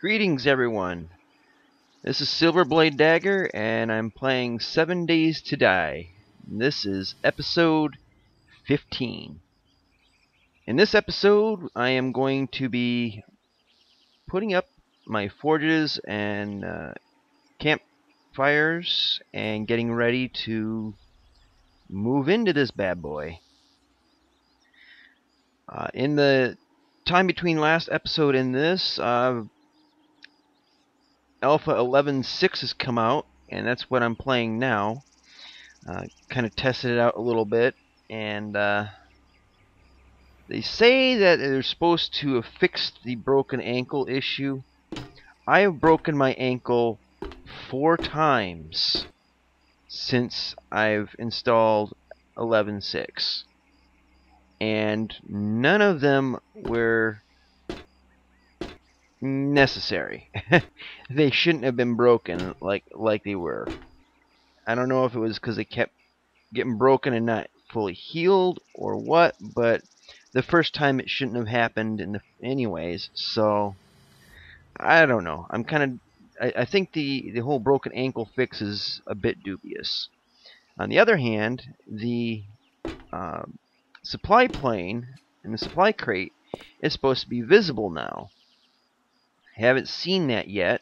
Greetings, everyone. This is Silverblade Dagger, and I'm playing 7 Days to Die. This is episode 15. In this episode, I am going to be putting up my forges and campfires and getting ready to move into this bad boy. In the time between last episode and this, Alpha 11.6 has come out, and that's what I'm playing now. Kind of tested it out a little bit, and they say that they're supposed to have fixed the broken ankle issue. I have broken my ankle 4 times since I've installed 11.6, and none of them were necessary. They shouldn't have been broken like they were. I don't know if it was because they kept getting broken and not fully healed or what, but the first time it shouldn't have happened anyways, so I don't know. I think the whole broken ankle fix is a bit dubious. On the other hand, the supply plane and the supply crate is supposed to be visible now. I haven't seen that yet,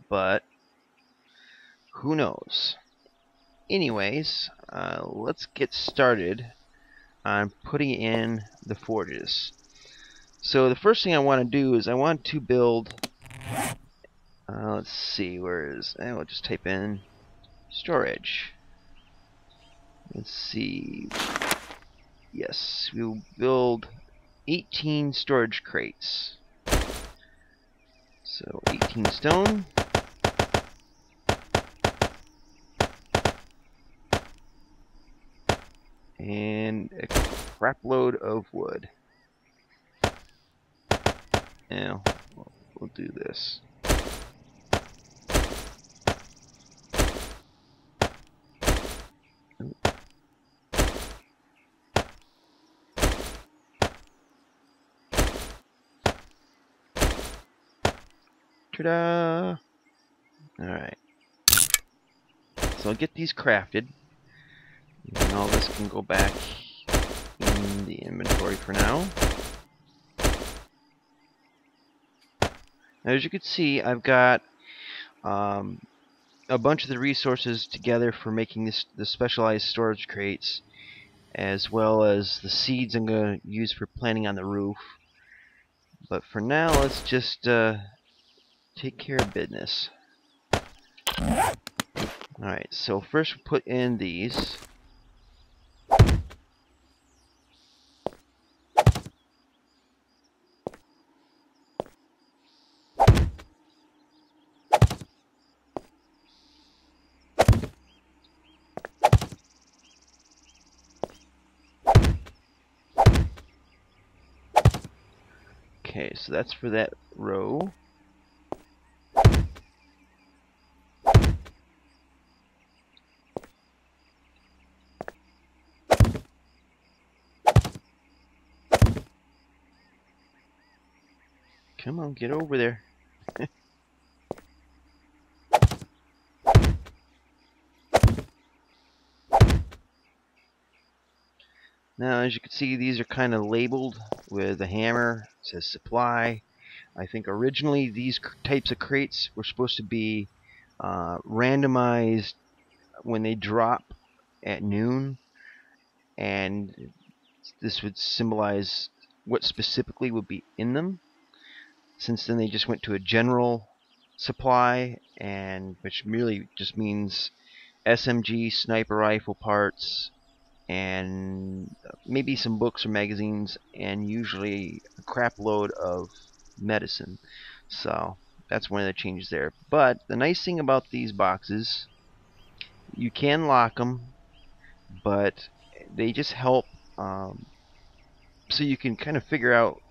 but who knows. Anyways, let's get started on putting in the forges. So the first thing I want to do is I want to build, let's see, we'll just type in storage. Let's see, yes, we'll build 18 storage crates. So 18 stone. And a crap load of wood. Now, we'll do this. Ta-da! Alright. So I'll get these crafted. And all this can go back in the inventory for now. Now, as you can see, I've got a bunch of the resources together for making the specialized storage crates, as well as the seeds I'm going to use for planting on the roof. But for now, let's just take care of business. Alright, so first we'll put in these. Okay, so that's for that row. Come on, get over there. Now, as you can see, these are kind of labeled with a hammer. It says supply. I think originally these types of crates were supposed to be randomized when they drop at noon, and this would symbolize what specifically would be in them. Since then they just went to a general supply, and which really just means SMG, sniper rifle parts, and maybe some books or magazines, and usually a crap load of medicine. So that's one of the changes there. But the nice thing about these boxes, you can lock them, but they just help so you can kind of figure out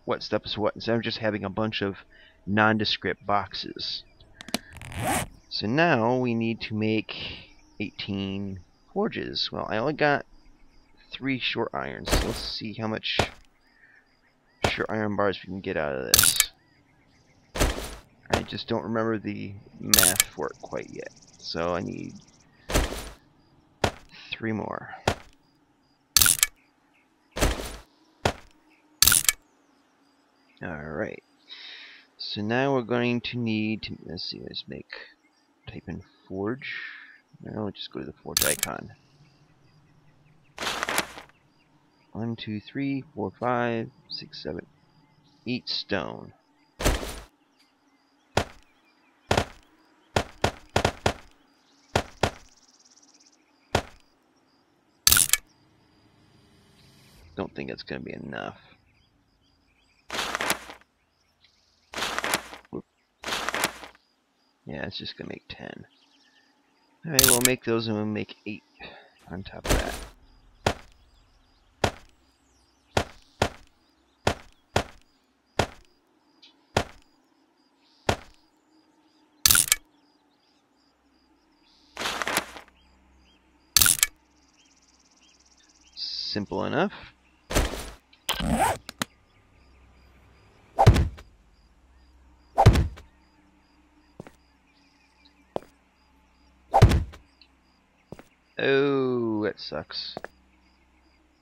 what stuff is what instead of just having a bunch of nondescript boxes. So now we need to make 18 forges. Well, I only got 3 short irons, so let's see how much short iron bars we can get out of this. I just don't remember the math for it quite yet. So I need 3 more. Alright. So now we're going to need to, let's see, type in forge. No, just go to the forge icon. 1, 2, 3, 4, 5, 6, 7, 8 stone. Don't think it's going to be enough. Whoop. Yeah, it's just going to make 10. Alright, we'll make those and we'll make 8 on top of that. Simple enough. Oh, that sucks.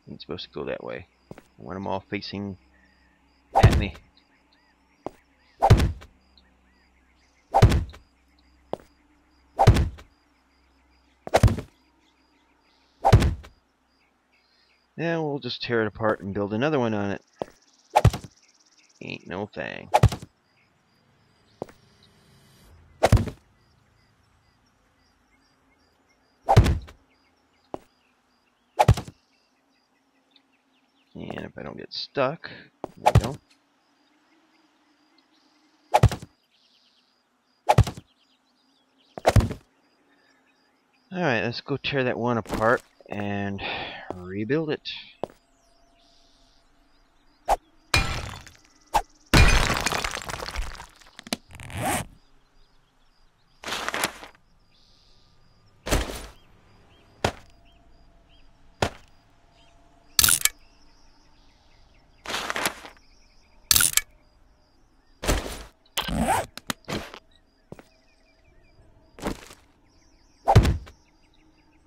It's supposed to go that way. I want them all facing at me. Yeah, we'll just tear it apart and build another one on it. Ain't no thing. And if I don't get stuck, there we go. Alright, let's go tear that one apart and rebuild it.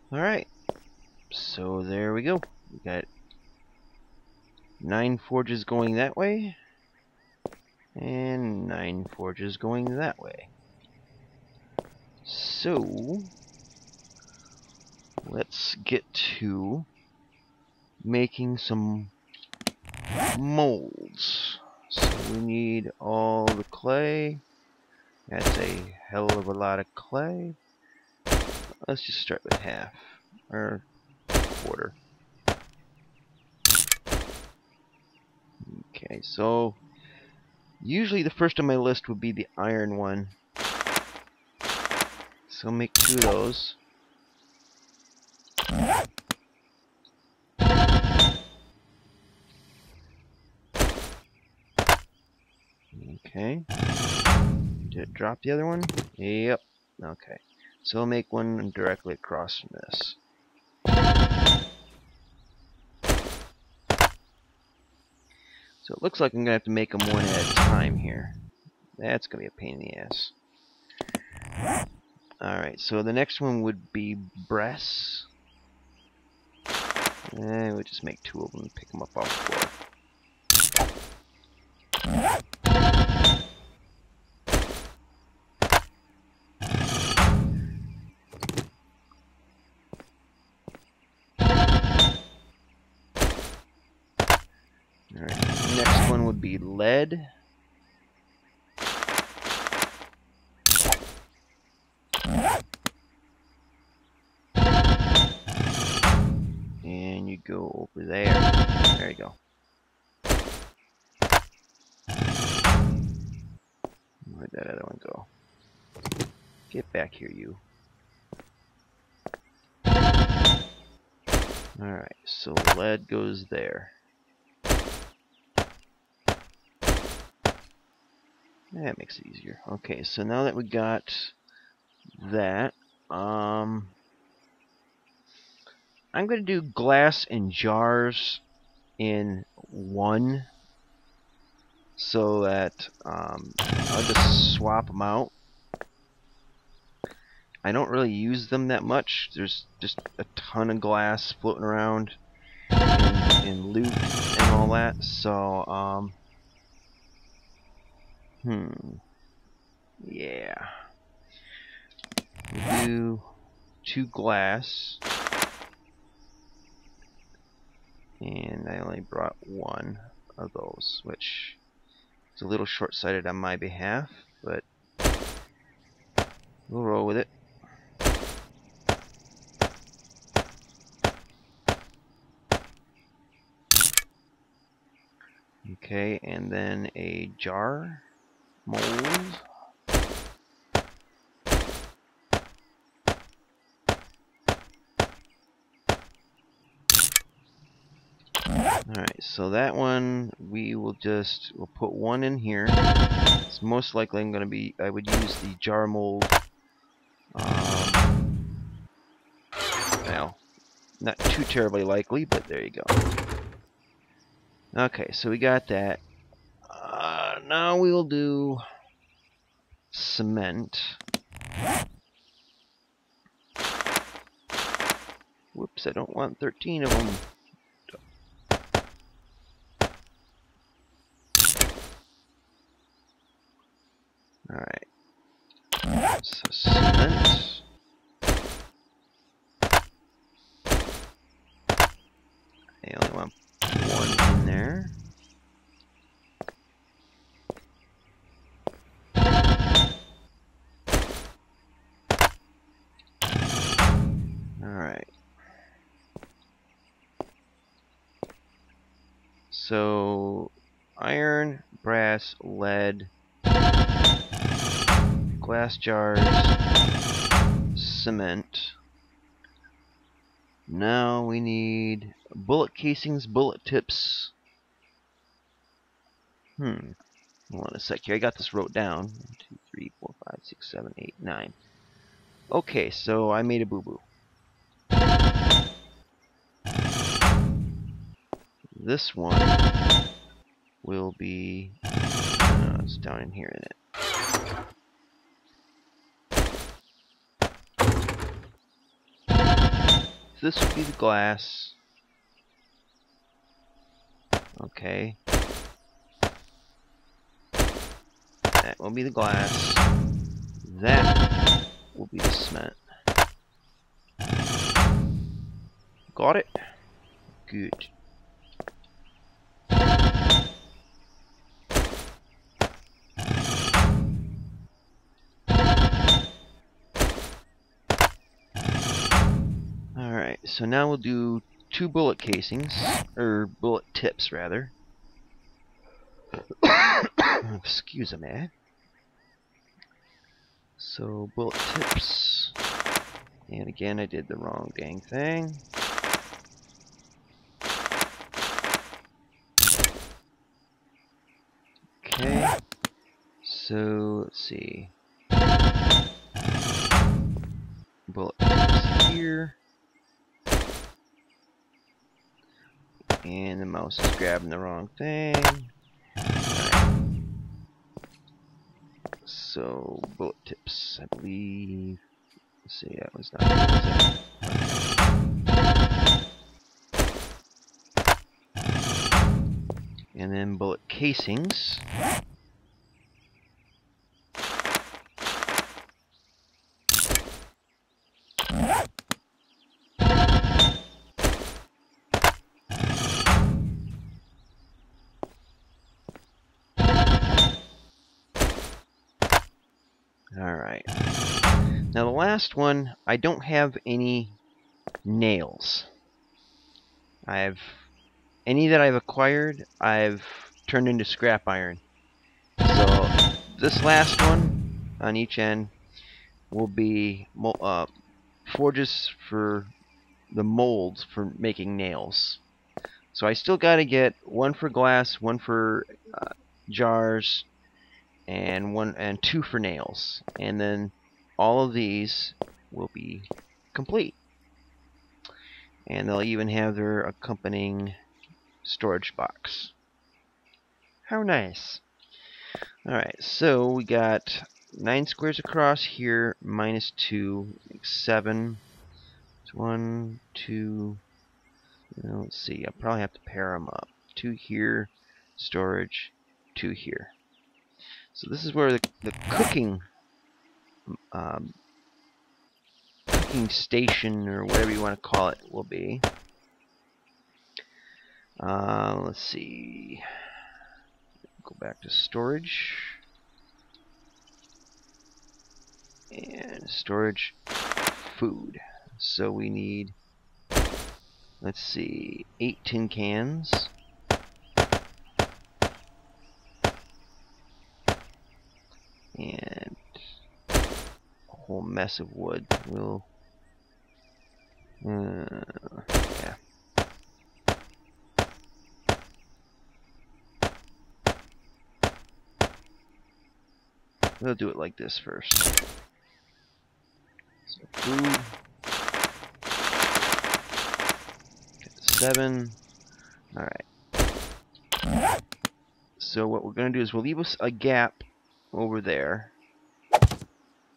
Alright, so there we go. We got 9 forges going that way, and 9 forges going that way. So, let's get to making some molds. So we need all the clay. That's a hell of a lot of clay. Let's just start with half, or quarter. Okay, so usually the first on my list would be the iron one. So make 2 of those. Okay. Did it drop the other one? Yep. Okay. So I'll make one directly across from this. So it looks like I'm going to have to make them one at a time here. That's going to be a pain in the ass. Alright, so the next one would be brass. And we'll just make 2 of them and pick them up off the floor. Alright, next one would be lead. And you go over there. There you go. Where'd that other one go? Get back here, you. Alright, so lead goes there. That makes it easier. Okay, so now that we got that, I'm going to do glass and jars in one. so that I'll just swap them out. I don't really use them that much. There's just a ton of glass floating around in loot and all that. So, yeah. We'll do 2 glass. And I only brought 1 of those, which is a little short-sighted on my behalf, but we'll roll with it. Okay, and then a jar mold. Alright, so that one we'll put 1 in here. It's most likely I would use the jar mold. Well, not too terribly likely, but there you go. Okay, so we got that. Now we'll do cement. Whoops, I don't want 13 of them. Alright. So cement. I only want 1 in there. Alright. So iron, brass, lead, glass jars, cement. Now we need bullet casings, bullet tips. Hold on a sec here. I got this wrote down. 1, 2, 3, 4, 5, 6, 7, 8, 9. Okay, so I made a boo-boo. This one will be... it's down in here, isn't it? So this will be the glass. Okay. That will be the glass. That will be the cement. Got it? Good. Alright, so now we'll do 2 bullet casings, or bullet tips rather. Excuse me. So bullet tips, and again I did the wrong dang thing. Okay, so let's see. Bullet tips here. And the mouse is grabbing the wrong thing. Alright. So, bullet tips, I believe. Let's see, that was not good, okay. And then bullet casings. Alright. Now the last one, I don't have any nails. Any that I've acquired, I've turned into scrap iron. So this last one on each end will be forges for the molds for making nails. So I still got to get 1 for glass, 1 for jars, and 2 for nails, and then all of these will be complete. And they'll even have their accompanying storage box. How nice. Alright, so we got 9 squares across here, minus 2, makes 7. It's 1, 2, let's see, I'll probably have to pair them up. 2 here, storage, 2 here. So this is where the cooking cooking station, or whatever you want to call it, will be. Let's see. Go back to storage. And storage, food. So we need, let's see, 8 tin cans. And a whole mess of wood. We'll, yeah. We'll do it like this first. So food. Get to 7. Alright. So what we're going to do is we'll leave us a gap over there.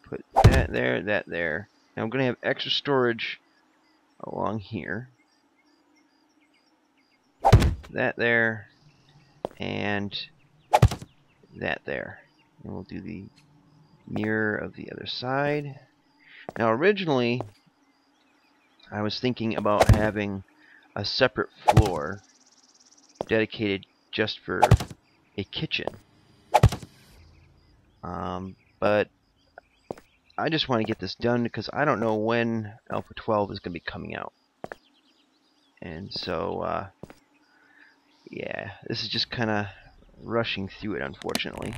Put that there, that there. Now I'm going to have extra storage along here. That there. And that there. And we'll do the mirror of the other side. Now originally I was thinking about having a separate floor dedicated just for a kitchen. But I just want to get this done because I don't know when Alpha 12 is going to be coming out. And so, yeah, this is just kind of rushing through it, unfortunately.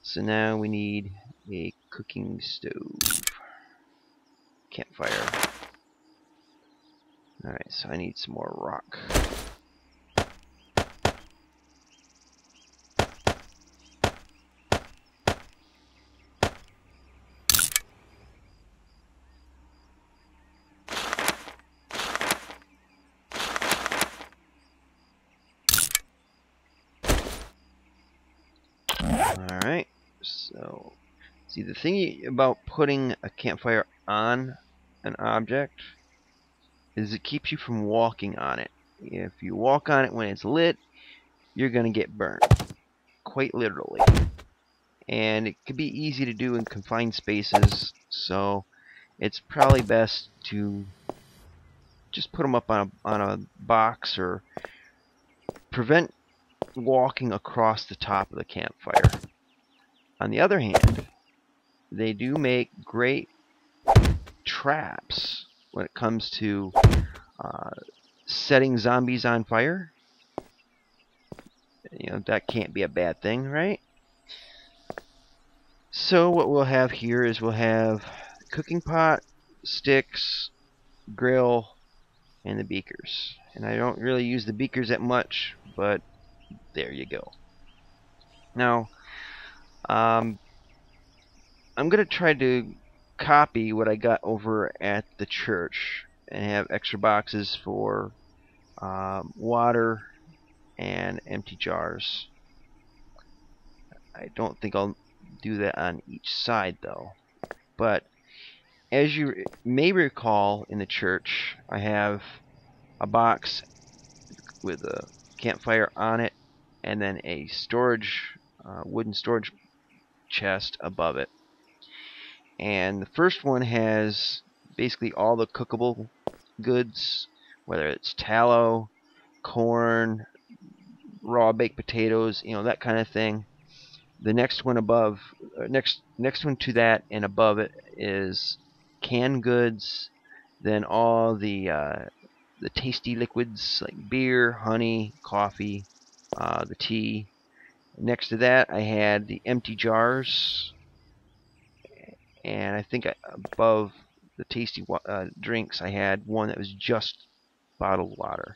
So now we need a cooking stove. Campfire. Alright, so I need some more rock. Alright, so see, the thing about putting a campfire on an object is it keeps you from walking on it. If you walk on it when it's lit, you're going to get burned, quite literally. And it could be easy to do in confined spaces, so it's probably best to just put them up on a box or prevent walking across the top of the campfire. On the other hand, they do make great traps when it comes to setting zombies on fire. You know, that can't be a bad thing, right? So what we'll have here is we'll have cooking pot, sticks, grill, and the beakers. And I don't really use the beakers that much, but there you go. Now, I'm going to try to copy what I got over at the church and have extra boxes for water and empty jars. I don't think I'll do that on each side though. But as you may recall, in the church I have a box with a campfire on it and then a storage wooden storage chest above it. And the first one has basically all the cookable goods, whether it's tallow, corn, raw baked potatoes, you know, that kind of thing. The next one above, next one to that and above it is canned goods. Then all the tasty liquids like beer, honey, coffee, the tea. Next to that, I had the empty jars, and I think above the tasty drinks, I had one that was just bottled water.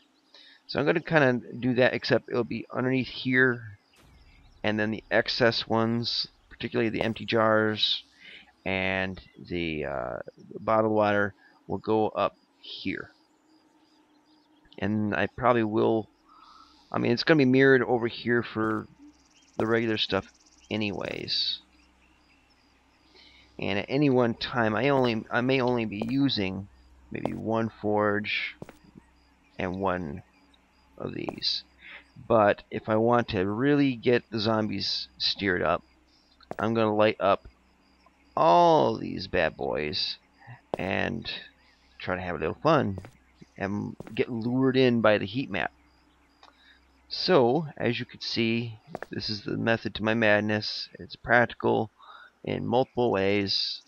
So I'm going to kind of do that, except it'll be underneath here, and then the excess ones, particularly the empty jars and the bottled water, will go up here. And I probably will, I mean, it's going to be mirrored over here for the regular stuff anyways. And at any one time, I may only be using maybe one forge and one of these. But if I want to really get the zombies steered up, I'm going to light up all these bad boys and try to have a little fun and get lured in by the heat map. So, as you can see, this is the method to my madness. It's practical in multiple ways.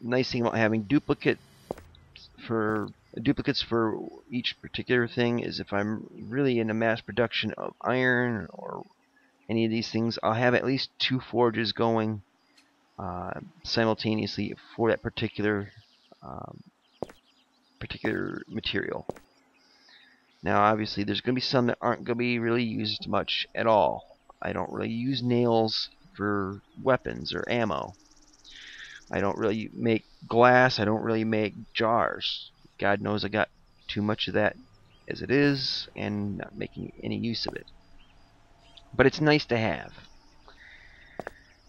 Nice thing about having duplicates for each particular thing is if I'm really in a mass production of iron or any of these things, I'll have at least 2 forges going simultaneously for that particular material. Now, obviously, there's going to be some that aren't going to be really used much at all. I don't really use nails for weapons or ammo. I don't really make glass. I don't really make jars. God knows I got too much of that as it is and not making any use of it. But it's nice to have.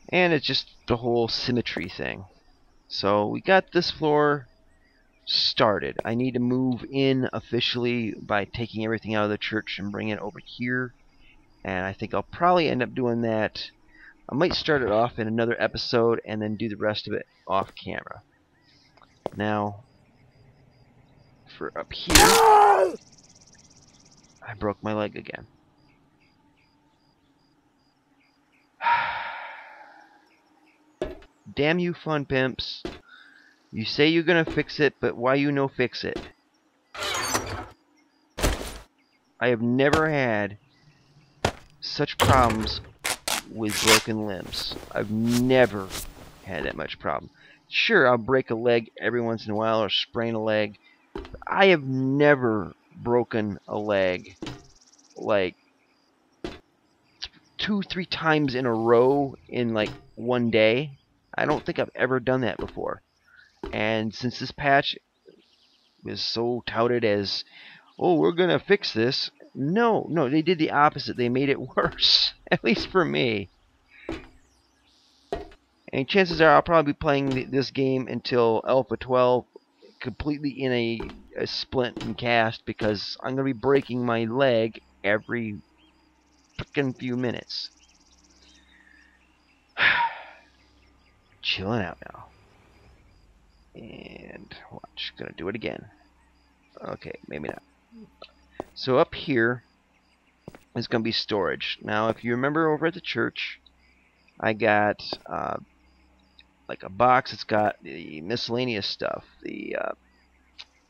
And it's just the whole symmetry thing. So we got this floor started. I need to move in officially by taking everything out of the church and bringing it over here. And I think I'll probably end up doing that. I might start it off in another episode and then do the rest of it off camera. Now, for up here, I broke my leg again. Damn you, fun pimps. You say you're gonna fix it, but why you no fix it? I have never had such problems with broken limbs. I've never had that much problem. Sure, I'll break a leg every once in a while or sprain a leg. But I have never broken a leg like 2-3 times in a row in like one day. I don't think I've ever done that before. And since this patch was so touted as, oh, we're gonna fix this, no, they did the opposite. They made it worse, at least for me. And chances are I'll probably be playing this game until Alpha 12 completely in a splint and cast, because I'm going to be breaking my leg every frickin' few minutes. Chilling out now. And watch, gonna do it again. Okay, maybe not. So up here is going to be storage. Now, if you remember over at the church, I got like a box. It's got the miscellaneous stuff, the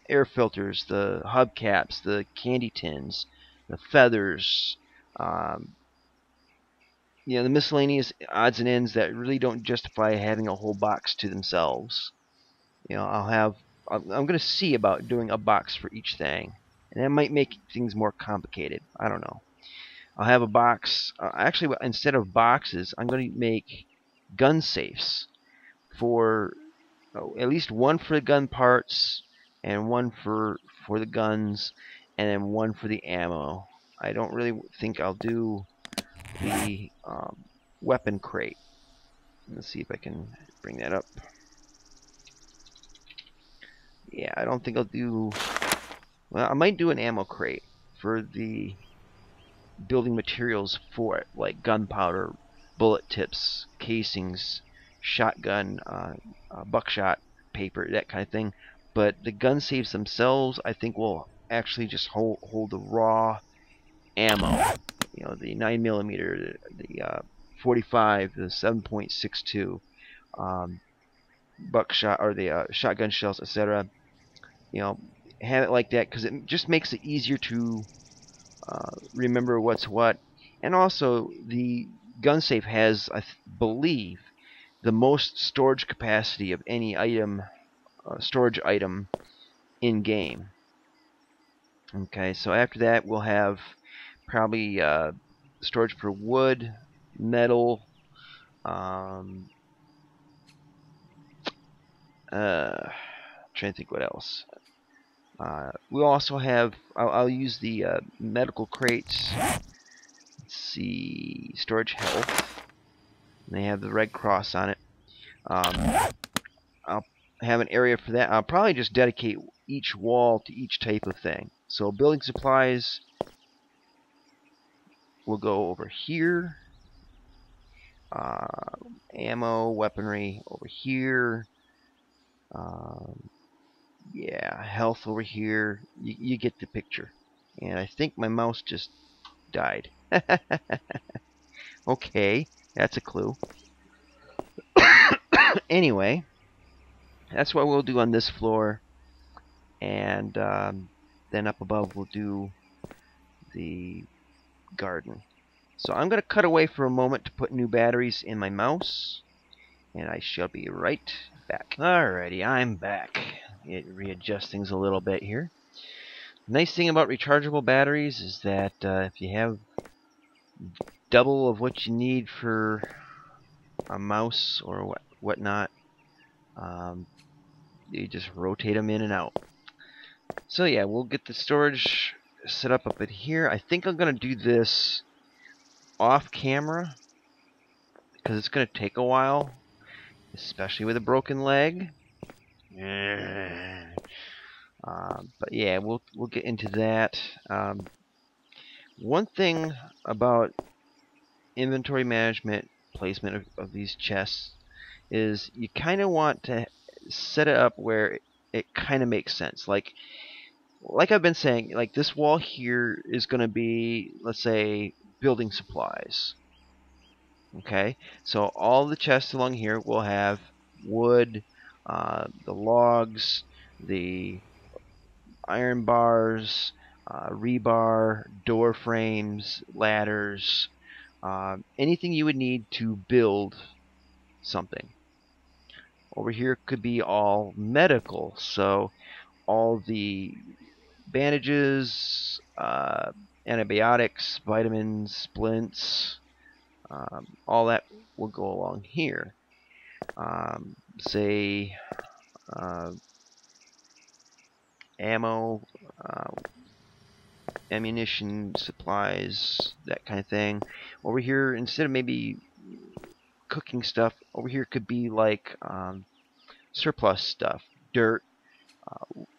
air filters, the hubcaps, the candy tins, the feathers, you know, the miscellaneous odds and ends that really don't justify having a whole box to themselves. You know, I'm going to see about doing a box for each thing, and that might make things more complicated. I don't know. I'll have a box. Actually, instead of boxes, I'm going to make gun safes for at least one for the gun parts and one for the guns, and then one for the ammo. I don't really think I'll do the weapon crate. Let's see if I can bring that up. Yeah, I don't think I'll do... Well, I might do an ammo crate for the building materials for it, like gunpowder, bullet tips, casings, shotgun, buckshot paper, that kind of thing. But the gun safes themselves, I think, will actually just hold the raw ammo. You know, the 9mm, the 45, the 7.62, buckshot, or the shotgun shells, etc. You know, have it like that because it just makes it easier to remember what's what. And also, the gun safe has, I believe, the most storage capacity of any item, storage item in game. Okay, so after that we'll have probably storage for wood, metal, trying to think what else. We'll also have, I'll use the medical crates. Let's see, storage health. And they have the red cross on it. I'll have an area for that. I'll probably just dedicate each wall to each type of thing. So building supplies will go over here. Ammo, weaponry over here. Yeah, health over here. You get the picture. And I think my mouse just died. Okay, that's a clue. Anyway, that's what we'll do on this floor. And then up above we'll do the garden. So I'm going to cut away for a moment to put new batteries in my mouse. And I shall be right back. Alrighty, I'm back. Readjust things a little bit here. The nice thing about rechargeable batteries is that if you have double of what you need for a mouse or whatnot, you just rotate them in and out. So yeah, we'll get the storage set up in here. I think I'm going to do this off camera because it's going to take a while, especially with a broken leg. But yeah, we'll get into that. One thing about inventory management, placement of these chests, is you kind of want to set it up where it kind of makes sense. Like I've been saying, like this wall here is going to be, let's say, building supplies. Okay, so all the chests along here will have wood, the logs, the iron bars, rebar, door frames, ladders, anything you would need to build something. Over here could be all medical, so all the bandages, antibiotics, vitamins, splints, all that will go along here. Say ammo, ammunition, supplies, that kind of thing. Over here, instead of maybe cooking stuff, over here could be like surplus stuff, dirt,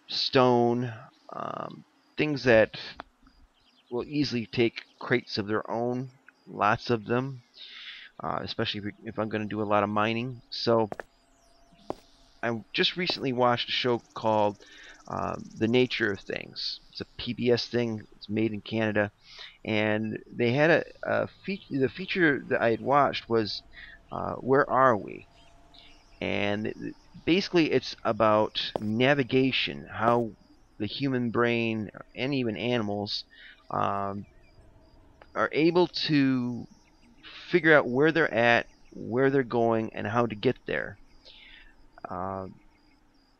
stone, things that will easily take crates of their own, lots of them, especially if I'm going to do a lot of mining. So I just recently watched a show called The Nature of Things. It's a PBS thing. It's made in Canada, and they had a feature. The feature that I had watched was Where Are We? And basically it's about navigation, how the human brain and even animals are able to figure out where they're at, where they're going, and how to get there.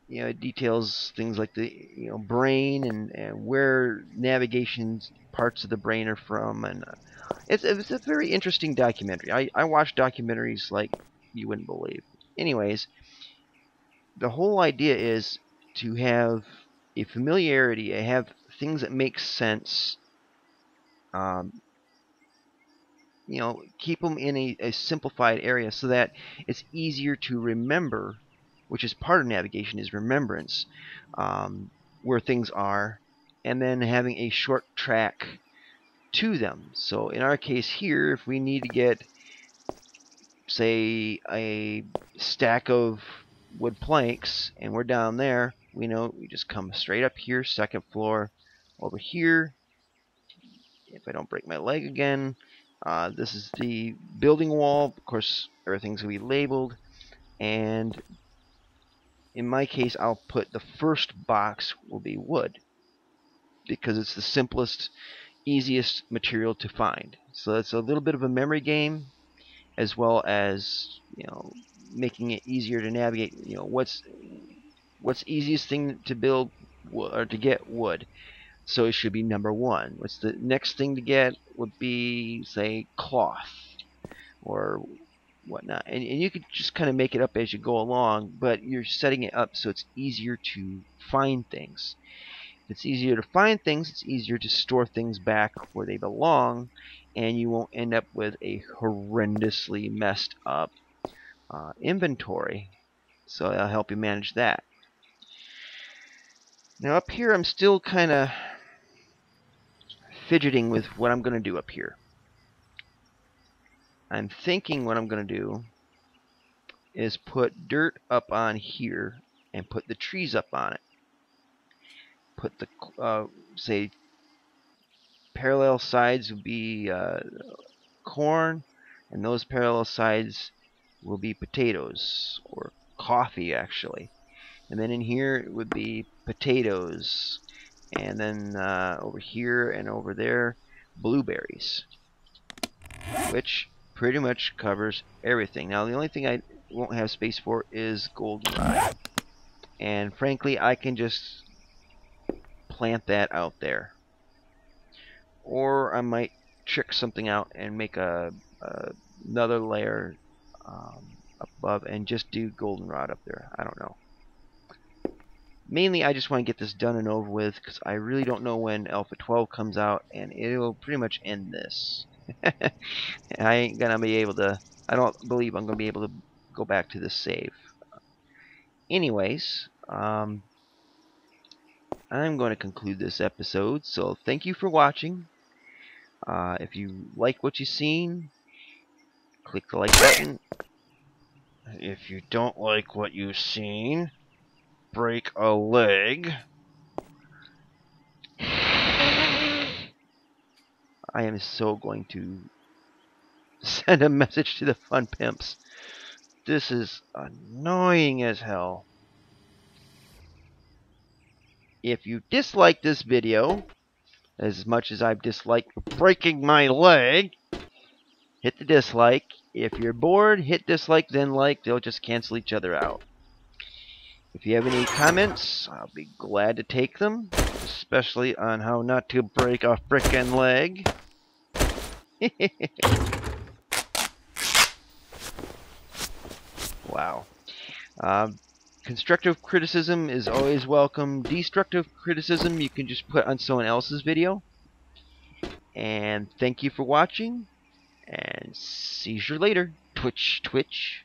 It details things like the brain and where navigation parts of the brain are from, and it's a very interesting documentary. I watch documentaries like you wouldn't believe. Anyways, the whole idea is to have a familiarity, have things that make sense. Um, keep them in a simplified area so that it's easier to remember, which is part of navigation, is remembrance, where things are, and then having a short track to them. So in our case here, if we need to get, say, a stack of wood planks and we're down there, we know we just come straight up here, second floor, over here. If I don't break my leg again, this is the building wall. Of course, everything's going to be labeled, and in my case I'll put the first box will be wood because it's the simplest, easiest material to find. So it's a little bit of a memory game, as well as making it easier to navigate. What's easiest thing to build or to get? Wood. So it should be number one. What's the next thing to get? Would be, say, cloth or whatnot. And you could just kind of make it up as you go along, but you're setting it up so it's easier to find things. If it's easier to find things, it's easier to store things back where they belong, and you won't end up with a horrendously messed up inventory. So that'll help you manage that. Now up here, I'm still kind of fidgeting with what I'm going to do up here. I'm thinking what I'm going to do is put dirt up on here and put the trees up on it. Put the, say, parallel sides would be corn, and those parallel sides will be potatoes, or coffee actually. And then in here it would be potatoes, and then over here and over there, blueberries, which pretty much covers everything. Now the only thing I won't have space for is goldenrod, and frankly I can just plant that out there, or I might trick something out and make another layer above and just do goldenrod up there. I don't know. Mainly I just want to get this done and over with, because I really don't know when Alpha 12 comes out, and it'll pretty much end this. I ain't gonna be able to, I don't believe I'm gonna be able to go back to this save. Anyways, I'm going to conclude this episode, so thank you for watching. If you like what you've seen, click the like button. If you don't like what you've seen, break a leg. I am so going to send a message to the fun pimps. This is annoying as hell. If you dislike this video as much as I've disliked breaking my leg, hit the dislike. If you're bored, hit dislike, then like. They'll just cancel each other out. If you have any comments, I'll be glad to take them, especially on how not to break a frickin' leg. Wow. Constructive criticism is always welcome. Destructive criticism you can just put on someone else's video. And thank you for watching, and see you later. Twitch, twitch.